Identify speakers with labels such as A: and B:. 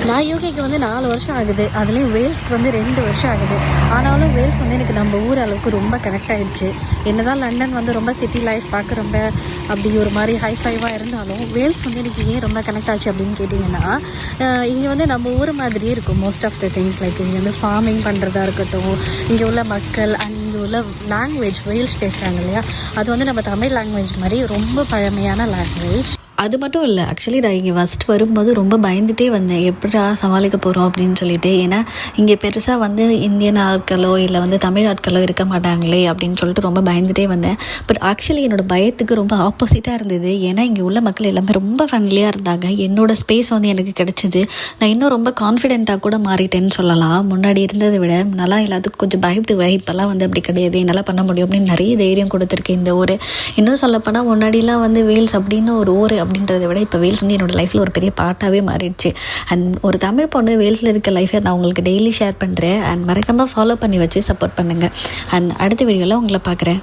A: நான் யூகேக்கு வந்து 4 வருஷம் ஆகுது. அதுலேயும் வேல்ஸ்க்கு வந்து 2 வருஷம் ஆகுது. ஆனாலும் வேல்ஸ் வந்து எனக்கு நம்ம ஊர் அளவுக்கு ரொம்ப கனெக்ட் ஆகிடுச்சு. என்னதான் லண்டன் வந்து ரொம்ப சிட்டி லைஃப் பார்க்க ரொம்ப அப்படி ஒரு மாதிரி ஹைஃபைவாக இருந்தாலும் வேல்ஸ் வந்து எனக்கு ஏன் ரொம்ப கனெக்ட் ஆச்சு அப்படின்னு கேட்டிங்கன்னா, இங்கே வந்து நம்ம ஊர் மாதிரியே இருக்கும் most of the things. Like இங்கே வந்து ஃபார்மிங் பண்ணுறதா இருக்கட்டும், இங்கே உள்ள மக்கள் அண்ட் இங்கே உள்ள லாங்குவேஜ் வேல்ஸ் பேசுகிறாங்க இல்லையா, அது வந்து நம்ம தமிழ் லாங்குவேஜ் மாதிரி ரொம்ப பழமையான லாங்குவேஜ். அது மட்டும் இல்லை, ஆக்சுவலி நான் இங்கே ஃபஸ்ட் வரும்போது ரொம்ப பயந்துகிட்டே வந்தேன், எப்படா சமாளிக்க போகிறோம் அப்படின்னு சொல்லிட்டு. ஏன்னா இங்கே பெருசாக வந்து இந்தியன் ஆட்களோ இல்லை வந்து தமிழ் ஆட்களோ இருக்க மாட்டாங்களே அப்படின்னு சொல்லிட்டு ரொம்ப பயந்துகிட்டே வந்தேன். பட் ஆக்சுவலி என்னோடய பயத்துக்கு ரொம்ப ஆப்போசிட்டாக இருந்தது. ஏன்னா இங்கே உள்ள மக்கள் எல்லாமே ரொம்ப ஃப்ரெண்ட்லியாக இருந்தாங்க. என்னோடய ஸ்பேஸ் வந்து எனக்கு கிடச்சிது. நான் இன்னும் ரொம்ப கான்ஃபிடென்ட்டாக கூட மாறிட்டேன்னு சொல்லலாம். முன்னாடி இருந்ததை விட நல்லா எல்லாத்துக்கும் கொஞ்சம் பயப்படுவேன். இப்போல்லாம் வந்து அப்படி கிடையாது, என்னால் பண்ண முடியும் அப்படின்னு நிறைய தைரியம் கொடுத்துருக்கேன் இந்த ஊர். இன்னும் சொல்லப்போனால் முன்னாடிலாம் வந்து வேல்ஸ் அப்படின்னு ஒரு ஊர் அப்படின்றத விட இப்போ வேல்ஸ் வந்து என்னோடய லைஃப்பில் ஒரு பெரிய பார்ட்டாகவே மாறிடுச்சு. அண்ட் ஒரு தமிழ் பொண்ணு வேல்ஸில் இருக்க லைஃப்பை நான் உங்களுக்கு டெய்லி ஷேர் பண்ணுறேன். அண்ட் மறக்காமல் ஃபாலோ பண்ணி வச்சு சப்போர்ட் பண்ணுங்கள். அண்ட் அடுத்த வீடியோவில் உங்களை பார்க்குறேன்.